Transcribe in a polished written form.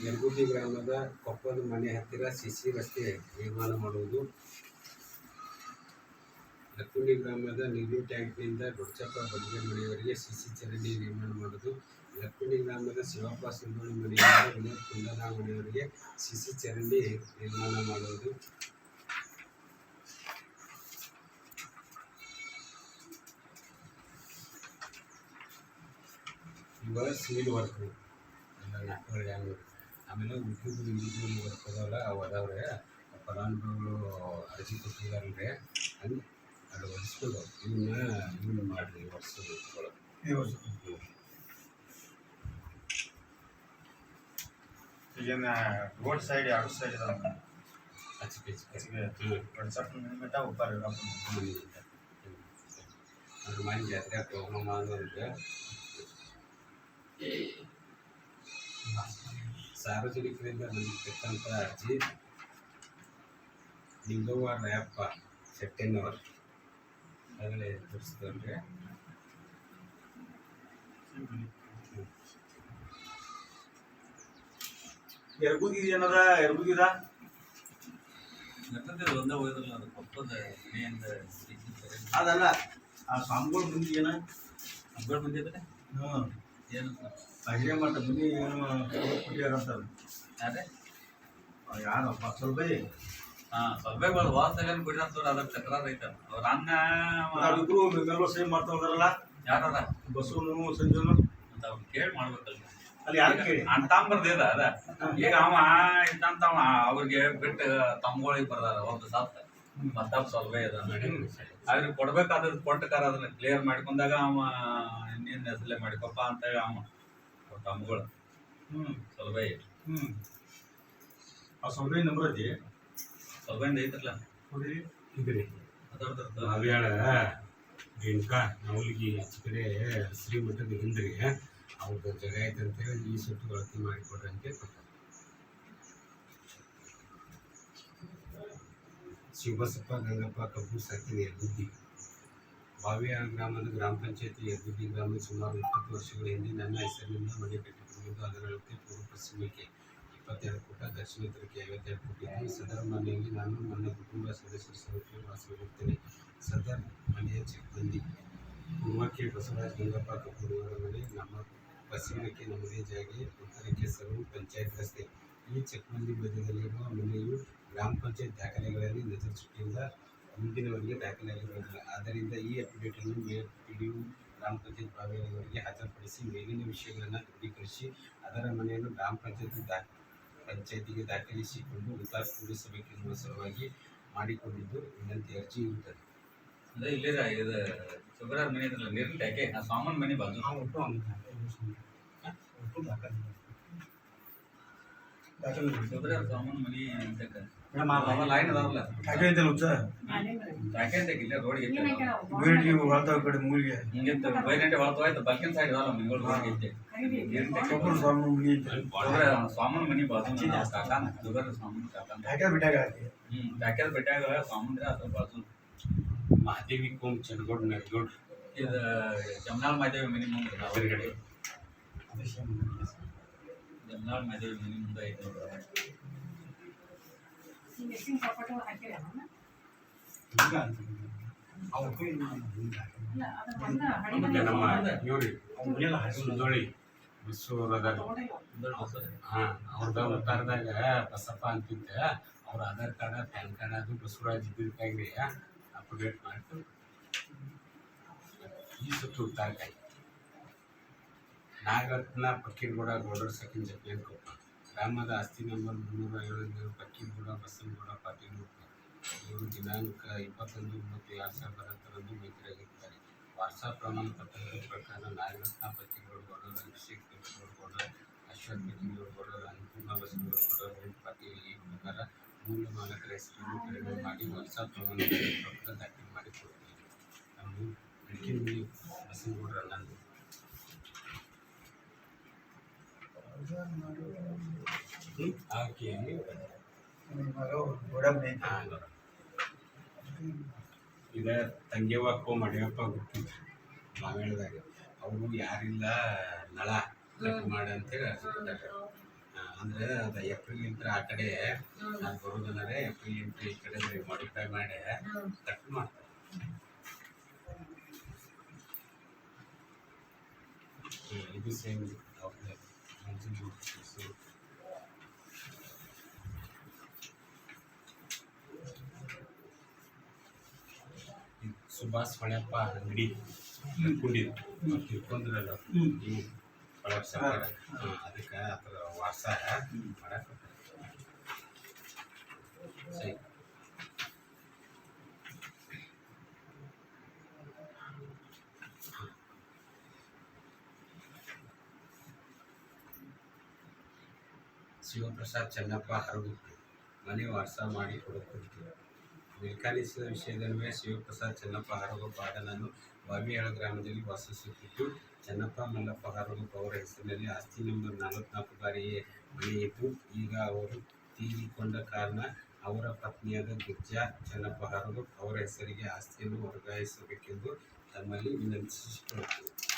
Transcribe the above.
ಯರಗುಂದಿ ಗ್ರಾಮದ ಕೊಪ್ಪದ ಮನೆ ಹತ್ತಿರ ಸಿಸಿ ರಸ್ತೆ ನಿರ್ಮಾಣ ಮಾಡುವುದು. ಲಕ್ಕುಂಡಿ ಗ್ರಾಮದ ನೀರಿನ ಟ್ಯಾಂಕ್ನಿಂದ ದೊಡ್ಡಚಪ್ಪ ಬಡಿಗೆ ಮನೆಯವರೆಗೆ ಸಿಸಿ ಚರಂಡಿ ನಿರ್ಮಾಣ ಮಾಡುವುದು. ಲಕ್ಕುಂಡಿ ಗ್ರಾಮದ ಶಿವಪ್ಪ ಸುಂದೋಳಿ ಮನೆಯಿಂದ ವಿನೋದ್ ಕುಂದನ ಮನೆಯವರೆಗೆ ಸಿಸಿ ಚರಂಡಿ ನಿರ್ಮಾಣ ಮಾಡುವುದು. ಇವಾಗ ಸಿವಿಲ್ ವರ್ಕ್ ಎಲ್ಲ ನಾಲ್ಕುವರೆ ಆಮೇಲೆ ಉದ್ಯೋಗ ಇಂಡಿವಿಜುವಲ್ ವರ್ಕ್ ಅದಾವಲ್ಲ ಅವು ಅದಾವ್ರೆ. ಫಲಾನುಭವಿಗಳು ಅರ್ಜಿ ಕೊಟ್ಟಿದ್ದಾರಲ್ರಿ, ಹಂಗೆ ಅದು ಒಡಿಸ್ಕೊಂಡು ಇವನ್ನ ಮಾಡಿರಿ ವರ್ಷಗಳು ಈಗಿನ ರೋಡ್ ಸೈಡ್ ಎರಡು ಸೈಡ್ ಇದಾವೆ. ಆಚೆ ಅದ್ರ ಮನೆ ಜಾತ್ರೆ ಪ್ರೋಗ್ರಾಮ್ ಆಗೋದಕ್ಕೆ ಸಾರ್ವಜನಿಕರಿಂದ ಬಂದಿರ್ತಕ್ಕಂಥ ಅರ್ಜಿ ನಿಂಗವ್ವ ರಾಯಪ್ಪ ಶೆಟ್ಟೆನ್ನವರು ಆಗಲೇ ತೋರಿಸಿದವ್ರಿಗೆ ಯರಗುಂದಿ ಏನದ ಯರಗುಂದಿದ ಒಂದೇ ಹೋಯ್ದಲ್ಲ ಅದು ಕೊಪ್ಪದ ಮನೆಯಿಂದ ಅದಲ್ಲ ಆ ಸ್ವಾಮಿಗಳ ಮುಂದೆ ಏನ ಅಂಬೇಡ್ ಬಂದಿದ್ರೆ ಏನು ಹಿರಿಯ ಮಠ ಮುಂದೆ ಏನು ಕೊಟ್ಟಿಯಾರಂತಾರೆ ಯಾರೇ ಯಾರಪ್ಪ ಸ್ವಲ್ಪ ಸಭೆಗಳು ವಾಸದಲ್ಲಿ ಕೊಟ್ಟಿರ್ತಾರ ಅದ್ರ ತಕರಾರು ಐತೆ ಅವ್ರ ಅನ್ನ ಇಬ್ರು ಮೆಂಬರ್ ಸೇವ್ ಮಾಡ್ತಾ ಹೋದಾರಲ್ಲ ಯಾರ ಬಸವನು ಸಂಜನು ಅಂತ ಅವ್ರು ಕೇಳಿ ಮಾಡ್ಬೇಕಲ್ಲ ಅಲ್ಲಿ ಯಾರು ಕೇಳಿ ಅಂತಾಂಬರ್ದಿದ ಅದ ಈಗ ಅವ ಇದ್ದಂತವ ಅವ್ರಿಗೆ ಬಿಟ್ಟು ತಮ್ಮಗಳಿಗೆ ಬರ್ದಾರ ಒಂದು ಸತ್ತ ಮತ್ತೊಬ್ಬ ಸೊಲ್ವೆ ಅದ ಅವ್ರಿಗೆ ಕೊಡ್ಬೇಕಾದ್ರೆ ಕೊಟ್ಟಕಾರ ಅದನ್ನ ಕ್ಲಿಯರ್ ಮಾಡ್ಕೊಂಡಾಗ ಅವ ಇನ್ನೇನು ಹೆಸರೇ ಮಾಡಿಕೊಪ್ಪ ಅಂತ ಹೇಳಿ ಅವ ತಮ್ಮಗಳು ಸೊಲ್ವೆ ಆ ಸೊಲ್ವೆ ನಂಬರ್ ಐತಿ ಸೊಲ್ವೆಂದ ಐತ್ರಲ್ಲ ಇದ್ರಿ ಅದರ್ದ ಅವ್ಯಾಳ ರೇಣುಕಾ ನವಲಿಗೆ ಆಚೆ ಕಡೆ ಶ್ರೀಮಠದ ಹಿಂದ್ರಿ ಅವ್ರದ್ದು ಜಾಗ ಐತೆ ಅಂತೇಳಿ ಈ ಸುಟ್ಟು ಬಳಕೆ ಮಾಡಿಕೊಡ್ರಿ ಅಂತ ಕೊಟ್ಟಾರೆ. ಶಿವಬಸಪ್ಪ ಗಂಗಪ್ಪ ಕಬ್ಬು ಸಾಕಿನ ಯರಗುಂದಿ ಬಾವಿಯಾಳ ಗ್ರಾಮದ ಗ್ರಾಮ ಪಂಚಾಯತಿ ಯರಗುಂದಿ ಗ್ರಾಮದ ಸುಮಾರು 20 ವರ್ಷಗಳ ಹಿಂದೆ ನನ್ನ ಹೆಸರಿನಿಂದ ಮನೆ ಕಟ್ಟಿಕೊಂಡಿದ್ದು. ಅದರೊಳಗೆ ಪೂರ್ವ ಪಶ್ಚಿಮಕ್ಕೆ 22 ಫುಟ, ದಕ್ಷಿಣೋತ್ತರಕ್ಕೆ 52 ಫುಟ್ ಇದ್ದು ಸದರ ಮನೆಯಲ್ಲಿ ನಾನು ನನ್ನ ಕುಟುಂಬ ಸದಸ್ಯರ ಸಮಿತಿಯಲ್ಲಿ ವಾಸವಿರುತ್ತೇನೆ. ಸದರ್ ಮನೆಯ ಚೆಕ್ಬಂದಿ ಪೂರ್ವಕ್ಕೆ ಬಸವರಾಜ ಗಂಗಪ್ಪ ಕಬ್ಬೂರವರ ಮನೆ, ನಮ್ಮ ಪಶ್ಚಿಮಕ್ಕೆ ನಮ್ಮದೇ ಜಾಗೆ, ಉತ್ತರಕ್ಕೆ ಸರ್ವ ಪಂಚಾಯತ್ ರಸ್ತೆ. ಈ ಚೆಕ್ಬಂದಿ ಮಧ್ಯದಲ್ಲಿರುವ ಮನೆಯು ಗ್ರಾಮ ಪಂಚಾಯತ್ ದಾಖಲೆಗಳಲ್ಲಿ ನಜರ್ಚುಟ್ಟಿಯಿಂದ ಮುಂದಿನವರೆಗೆ ದಾಖಲಾಗಿರುವುದಿಲ್ಲ. ಆದ್ದರಿಂದ ಈ ಅಪ್ಡೇಟನ್ನು PDO ಗ್ರಾಮ ಪಂಚಾಯತ್ ಬಾವಿಯವರಿಗೆ ಹಾಜರುಪಡಿಸಿ ಮೇಲಿನ ವಿಷಯಗಳನ್ನು ದೃಢೀಕರಿಸಿ ಅದರ ಮನೆಯನ್ನು ಗ್ರಾಮ ಪಂಚಾಯತಿಗೆ ದಾಖಲಿಸಿಕೊಂಡು ಉತ್ತಾರಪಡಿಸಬೇಕೆನ್ನುವ ಸಲುವಾಗಿ ಮಾಡಿಕೊಂಡಿದ್ದು ವಿನಂತಿ ಅರ್ಜಿ ಇರುತ್ತದೆ. ಅದೇ ಇಲ್ಲಿರ ಇದು ಸುಬ್ರಾರ್ ಮನೆ ಇದ್ರಲ್ಲ ನೀರಿನ ಟ್ಯಾಕೆ ಆ ಸಾಮಾನ್ ಮನೆ ಬಾಜು ಸುಬ್ರಾರ್ ಸಾಮಾನ್ ಮನೆ ಅಂತ ಲೈನ್ ಅದಾವಲ್ಲ ಟ್ಯಾಕೆ ಅಂತ ಇಲ್ಲ ರೋಡ್ ಹಿಂಗಿಂತ ಬೈನಂಟೆ ಹೊಳ್ತೋಯ್ತು ಬಲ್ಕಿನ ಸೈಡ್ ಅದಾವಲ್ಲ ಮನೆಗಳು ರೋಡ್ ಐತೆ ನೀರಿನ ಟ್ಯಾಕೆ ಸಾಮಾನ್ ಮನೆ ಬಾಜು ಕಾಕಾನ ಸುಬ್ರಾರ್ ಸಾಮಾನ್ ಕಾಕಾನ ಟ್ಯಾಕೆ ಬಿಟ್ಟಾಗ ಸಾಮಾನ್ಯ ಅದ್ರ ಬಾಜು ಮಹಾದೇವಿ ಕೋಮ್ ಚಂದಗೌಡ ನಗೌಡ್ ಇದು ಜಮನಾಳ್ ಮಾದೇವಿ ಮನೆ ಮುಂದೆ ಎದುರುಗಡೆ ಜಮನಾಳ್ ಮಾದೇವಿ ಮನೆ ಮುಂದೆ ಐತೆ ನಮ್ಮ ಇವ್ರಿ ಸುಂದೋಳಿ ಬಸವರಾಜ್ ಅವ್ರದ ಉತ್ತಾರದಾಗ ಬಸಪ್ಪ ಅಂತಿದ್ದ ಅವ್ರ ಆಧಾರ್ ಕಾರ್ಡ್ ಪ್ಯಾನ್ ಕಾರ್ಡ್ ಅದು ಬಸವರಾಜ್ ಇದ್ದಿದ್ದಾಗ್ರಿ ಅಪ್ಡೇಟ್ ಮಾಡ್ತು. ಈ ಸುತ್ತು ಉತ್ತಾರಕಾಯಿ ನಾಗರತ್ನ ಪಕ್ಕೀರ್ಗೌಡ ಗೌಡರ್ ಸೆಕೆಂಡ್ ಜಪ್ಪಿಯನ್ ಕೊಪ್ಪ ಗ್ರಾಮದ ಆಸ್ತಿ ನಂಬರ್ 357 ಪಕ್ಕೀರ್ಗೌಡ ಬಸನಗೌಡ ಪಾಟೀಲ್ ಇವರು ದಿನಾಂಕ 21/9/2018 ಮೈತ್ರಿಯಾಗಿದ್ದಾರೆ. ವಾಟ್ಸಾಪ್ ಪ್ರಮಾಣ ಪತ್ರದ ಪ್ರಕಾರ ನಾಗರತ್ನ ಪಕ್ಕೀರ್ಗೌಡ ಗೌಡರ್, ಅಭಿಷೇಕ್ ಪಕ್ಕೀರ್ಗೌಡ ಗೌಡರ್, ಅಶ್ವಥ್ ಪಕ್ಕೀರ್ಗೌಡ ಗೌಡರ್, ಅನ್ನಪೂರ್ಣ ಬಸನಗೌಡ ಗೌಡರ್, ವೆಂಕಟ ಪಾಟೀಲ್ ಈ ಪ್ರಕಾರ ಮೂಲ ಮಾಲಕರ ಹೆಸರನ್ನು ಕಡಿಮೆ ಮಾಡಿ ವಾಟ್ಸಾಪ್ ಪ್ರಮಾಣ ಪತ್ರ ದಾಖಲೆ ಮಾಡಿಕೊಡ್ತೀವಿ. ನಾವು ಬೆಳಕಿನ ಬಸನಗೌಡರ ನಂದು ಆಕೆಯಲ್ಲಿ ಇದ ತಂಗೇವಕ್ಕೋ ಮಡಿಯಪ್ಪ ಗೊತ್ತಿತ್ತು ನಾವೇಳ್ದಾಗ ಅವರು ಯಾರಿಲ್ಲ ನಳ ಕಟ್ ಮಾಡಿ ಅಂತೇಳಿ ಅಂದ್ರೆ ಅದು ಏಪ್ರಿಲ್ ಇಂತ್ರ ಆ ಕಡೆ ನಾನು ಬರೋದನ್ನಾರೆ ಏಪ್ರಿಲ್ ಇಂತ್ರ ಈ ಕಡೆ ಮಾಡಿಫೈ ಮಾಡಿ ಕಟ್ ಮಾಡ್ತಾರೆ. ಇದು ಸೇಮ್ ಸುಭಾಷ್ ಹೊಳೆಪ್ಪ ಅಂಗಡಿ ಕುಂಡಿದ್ದು ತಿಳ್ಕೊಂಡ್ರಲ್ಲ ಅದಕ್ಕೆ ಆ ಥರ ವಾಸ ಮಾಡಕ್ಕೆ ಸರಿ. ಶಿವಪ್ರಸಾದ್ ಚೆನ್ನಪ್ಪ ಹರಗುತ್ತಿ ಮನೆ ವಾಸ ಮಾಡಿ ಕೊಡುತ್ತಿತ್ತು. ಮೆಕ್ಯಾನಿಕ್ಸ್ ವಿಷಯದಲ್ಲೇ ಶಿವಪ್ರಸಾದ್ ಚೆನ್ನಪ್ಪ ಹರಗು ಬಾಡನನ್ನು ಬಾವಿಯಾಳ ಗ್ರಾಮದಲ್ಲಿ ವಾಸಿಸುತ್ತಿದ್ದು, ಚೆನ್ನಪ್ಪ ಮಲ್ಲಪ್ಪ ಹರಗುಪ್ಪ ಅವರ ಹೆಸರಿನಲ್ಲಿ ಆಸ್ತಿ ನಂಬರ್ 44 ಬಾರಿಯೇ ಮನೆ ಇದ್ದು, ಈಗ ಅವರು ತೀರಿಕೊಂಡ ಕಾರಣ ಅವರ ಪತ್ನಿಯಾದ ಗಿರ್ಜಾ ಚೆನ್ನಪ್ಪ ಹರಗುಪ್ಪ ಅವರ ಹೆಸರಿಗೆ ಆಸ್ತಿಯನ್ನು ವರ್ಗಾಯಿಸಬೇಕೆಂದು ತಮ್ಮಲ್ಲಿ ವಿನಂತಿಸಿಕೊಳ್ಳುತ್ತೇವೆ.